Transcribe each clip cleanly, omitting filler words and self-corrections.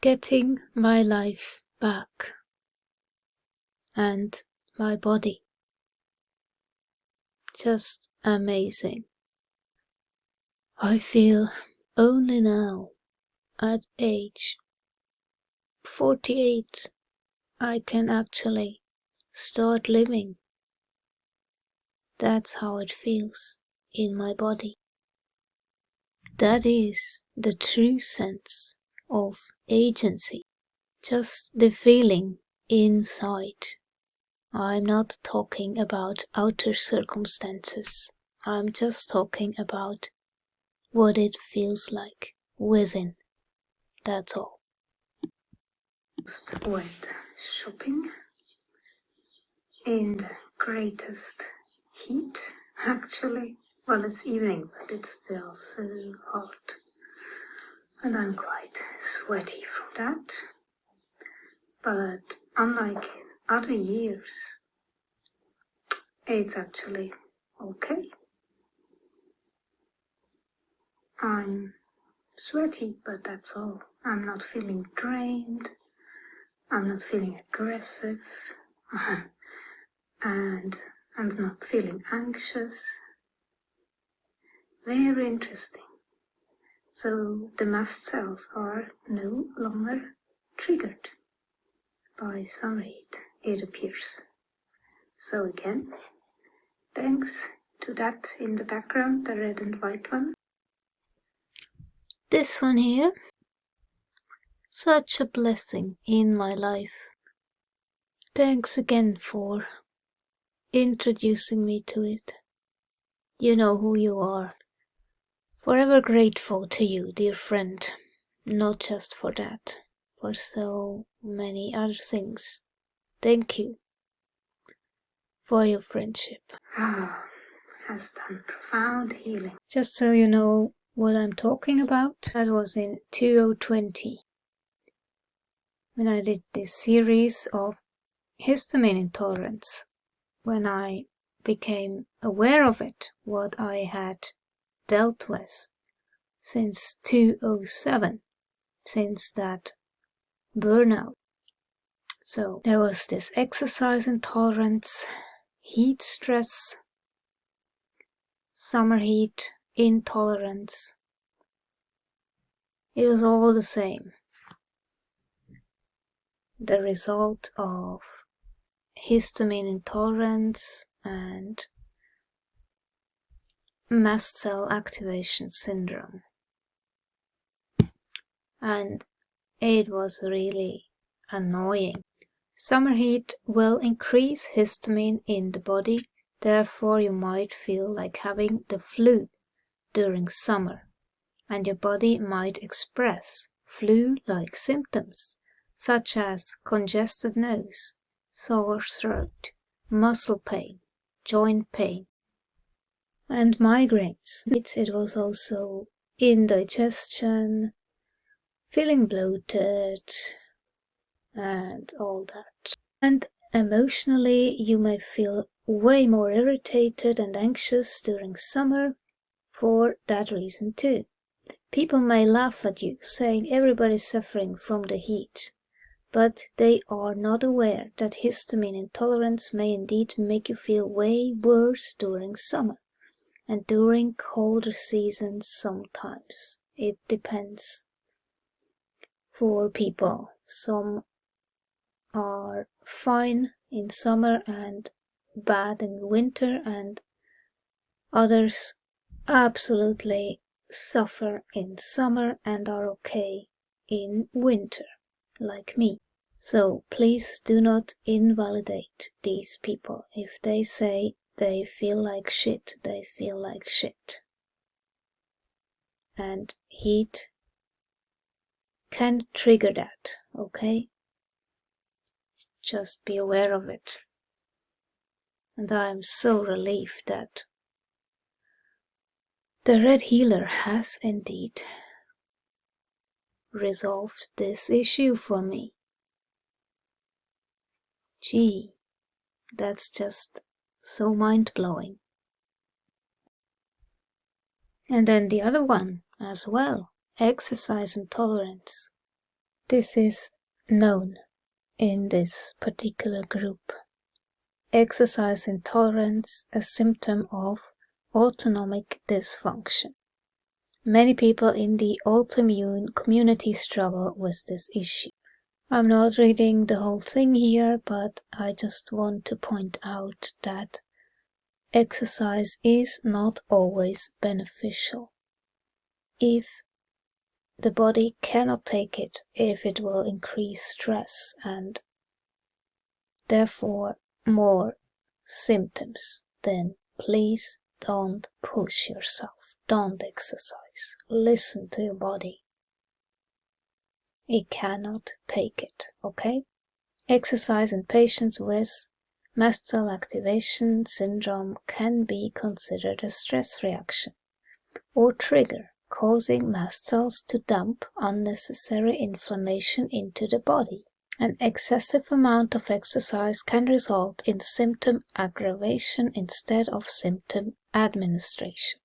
getting my life back and my body. Just amazing. I feel only now, at age 48, I can actually start living. That's how it feels in my body. That is the true sense of agency. Just the feeling inside. I'm not talking about outer circumstances. I'm just talking about what it feels like within. That's all. Just went shopping in the greatest heat, actually. Well, it's evening, but it's still so hot. And I'm quite sweaty from that. But unlike in other years, it's actually okay. I'm sweaty, but that's all. I'm not feeling drained. I'm not feeling aggressive. And I'm not feeling anxious. Very interesting. So the mast cells are no longer triggered by summer heat, it appears. So again, thanks to that in the background, the red and white one. This one here, such a blessing in my life. Thanks again for introducing me to it. You know who you are. Forever grateful to you, dear friend. Not just for that, for so many other things. Thank you for your friendship. Has done profound healing. Just so you know what I'm talking about, that was in 2020 when I did this series of histamine intolerance. When I became aware of it, what I had dealt with since 2007, since that burnout. So there was this exercise intolerance, heat stress, summer heat intolerance. It was all the same. The result of histamine intolerance and mast cell activation syndrome. And it was really annoying. Summer heat will increase histamine in the body, therefore you might feel like having the flu during summer, and your body might express flu-like symptoms, such as congested nose, sore throat, muscle pain, joint pain, and migraines. It was also indigestion, feeling bloated, and all that. And emotionally, you may feel way more irritated and anxious during summer for that reason too. People may laugh at you, saying everybody's suffering from the heat, but they are not aware that histamine intolerance may indeed make you feel way worse during summer, and during colder seasons sometimes. It depends. For people, some are fine in summer and bad in winter, and others absolutely suffer in summer and are okay in winter, like me. So please do not invalidate these people. If they say they feel like shit, they feel like shit. And heat can trigger that, okay? Just be aware of it. And I am so relieved that the Red Healer has indeed resolved this issue for me. Gee, that's just so mind-blowing. And then the other one as well, exercise intolerance. This is known in this particular group. Exercise intolerance, a symptom of autonomic dysfunction. Many people in the autoimmune community struggle with this issue. I'm not reading the whole thing here, but I just want to point out that exercise is not always beneficial. If the body cannot take it, if it will increase stress and therefore more symptoms, then please don't push yourself, don't exercise, listen to your body. It cannot take it, okay? Exercise in patients with mast cell activation syndrome can be considered a stress reaction or trigger, causing mast cells to dump unnecessary inflammation into the body. An excessive amount of exercise can result in symptom aggravation instead of symptom administration.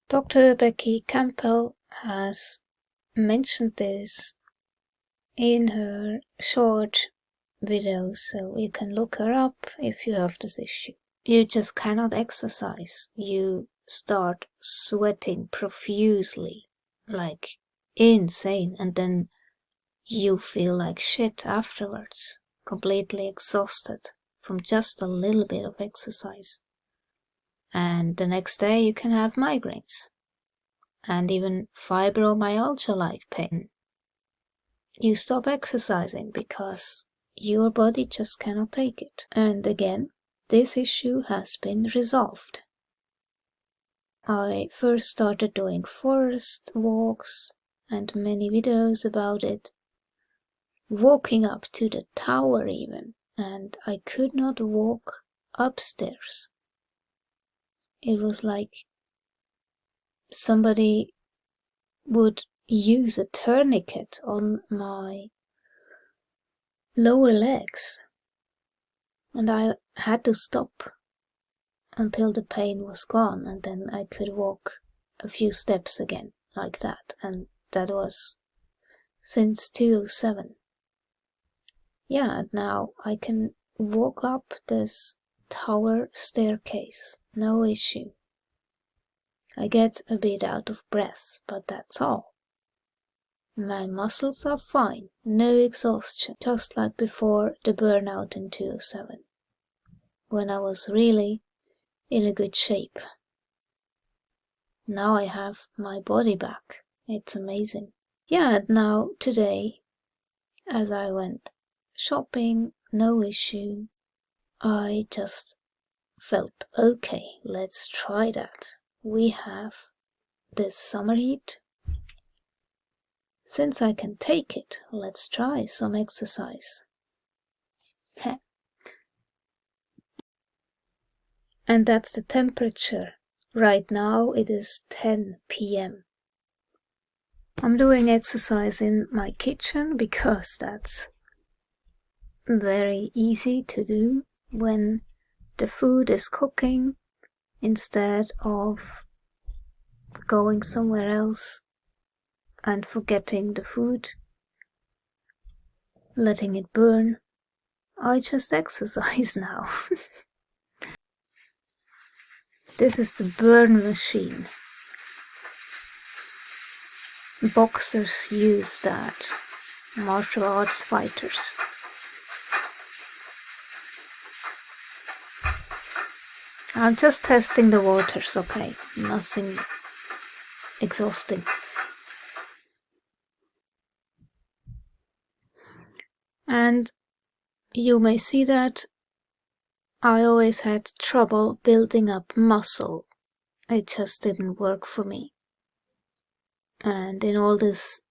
Dr. Becky Campbell has mentioned this in her short videos, so you can look her up if you have this issue. You just cannot exercise. You start sweating profusely, like insane, and then you feel like shit afterwards, completely exhausted from just a little bit of exercise. And the next day you can have migraines and even fibromyalgia-like pain. You stop exercising because your body just cannot take it. And again, this issue has been resolved. I first started doing forest walks and many videos about it, walking up to the tower even, and I could not walk upstairs. It was like somebody would use a tourniquet on my lower legs, and I had to stop until the pain was gone, and then I could walk a few steps again like that, and that was since 2007. Yeah, and now I can walk up this tower staircase, no issue. I get a bit out of breath, but that's all. My muscles are fine, no exhaustion, just like before the burnout in 2007, when I was really in a good shape. Now I have my body back. It's amazing. Yeah, and now today, as I went shopping, no issue, I just felt okay, let's try that. We have this summer heat. Since I can take it, let's try some exercise. And that's the temperature. Right now it is 10 p.m. I'm doing exercise in my kitchen because that's very easy to do when the food is cooking instead of going somewhere else and forgetting the food, letting it burn. I just exercise now. This is the burn machine. Boxers use that, martial arts fighters. I'm just testing the waters, okay? Nothing exhausting. And you may see that I always had trouble building up muscle. It just didn't work for me. And in all this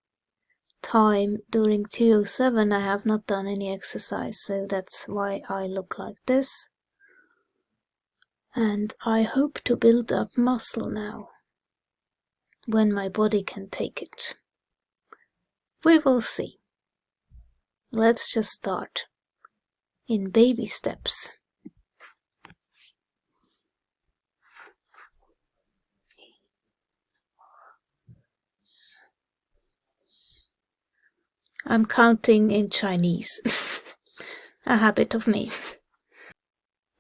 time during 2007 I have not done any exercise, so that's why I look like this. And I hope to build up muscle now, when my body can take it. We will see. Let's just start in baby steps. I'm counting in Chinese. A habit of me.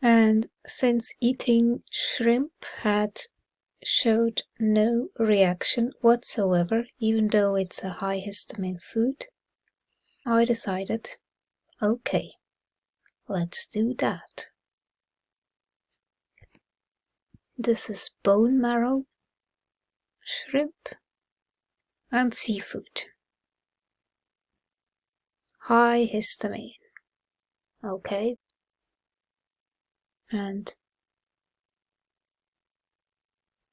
And since eating shrimp had showed no reaction whatsoever, even though it's a high histamine food, I decided, okay, let's do that. This is bone marrow, shrimp, and seafood. High histamine. Okay. And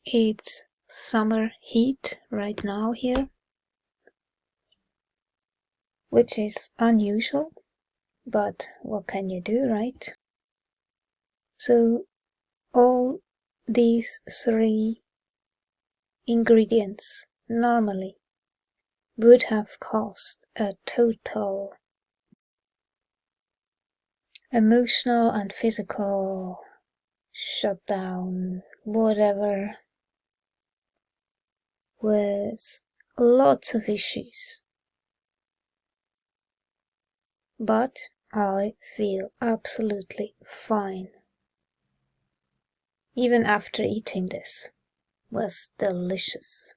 it's summer heat right now here, which is unusual, but what can you do, right? So all these three ingredients normally would have caused a total emotional and physical shutdown, whatever, with lots of issues. But I feel absolutely fine. Even after eating this, was delicious.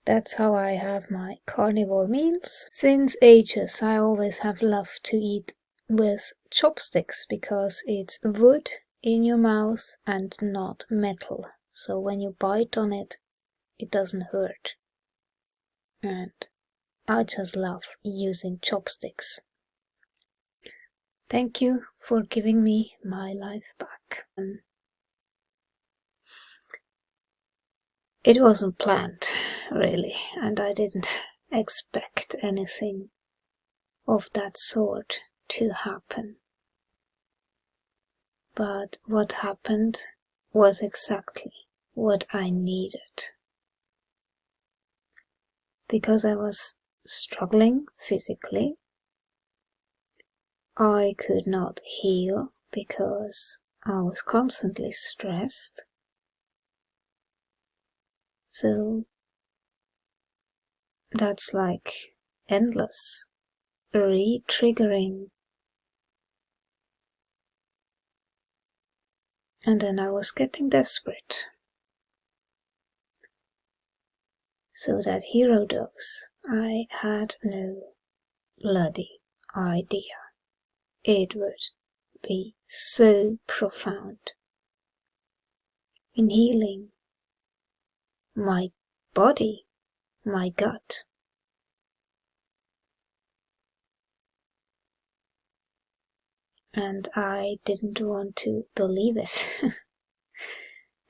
That's how I have my carnivore meals. Since ages I always have loved to eat with chopsticks because it's wood in your mouth and not metal. So when you bite on it, it doesn't hurt. And I just love using chopsticks. Thank you for giving me my life back. It wasn't planned, really, and I didn't expect anything of that sort to happen. But what happened was exactly what I needed. Because I was struggling physically, I could not heal because I was constantly stressed. So that's like endless re-triggering. And then I was getting desperate. So that hero dose, I had no bloody idea it would be so profound in healing my body, my gut. And I didn't want to believe it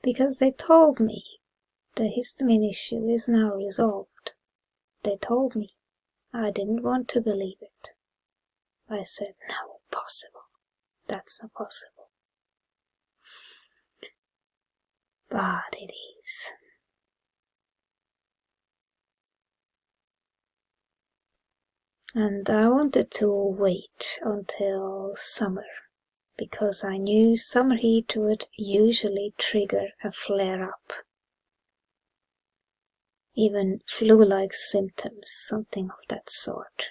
because they told me the histamine issue is now resolved. They told me. I didn't want to believe it. I said, no, possible. That's not possible. But it is. And I wanted to wait until summer, because I knew summer heat would usually trigger a flare-up. Even flu-like symptoms, something of that sort.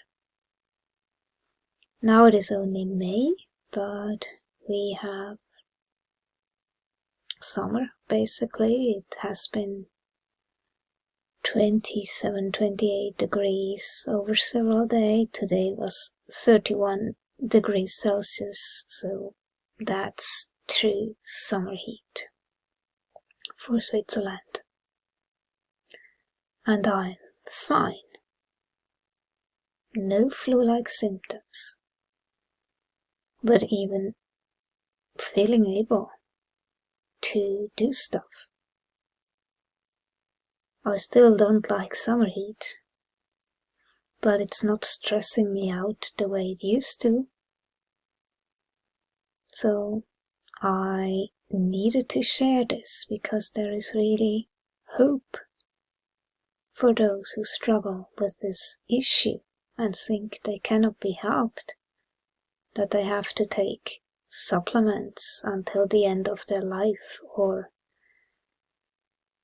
Now it is only May, but we have summer, basically. It has been 27, 28 degrees over several days. Today was 31 degrees Celsius, so that's true summer heat for Switzerland. And I'm fine. No flu-like symptoms. But even feeling able to do stuff. I still don't like summer heat, but it's not stressing me out the way it used to. So I needed to share this because there is really hope for those who struggle with this issue and think they cannot be helped, that they have to take supplements until the end of their life, or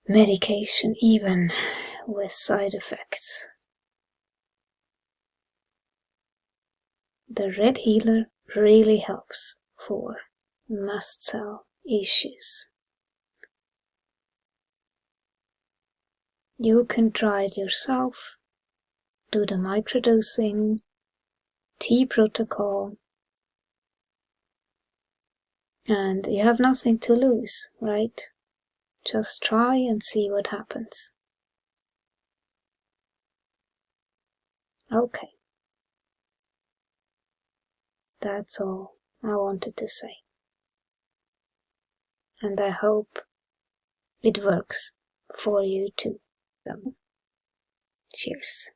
medication even with side effects. the red healer really helps for mast cell issues. You can try it yourself, do the microdosing, tea protocol, and you have nothing to lose, right? Just try and see what happens. Okay. That's all I wanted to say. And I hope it works for you too. So, cheers.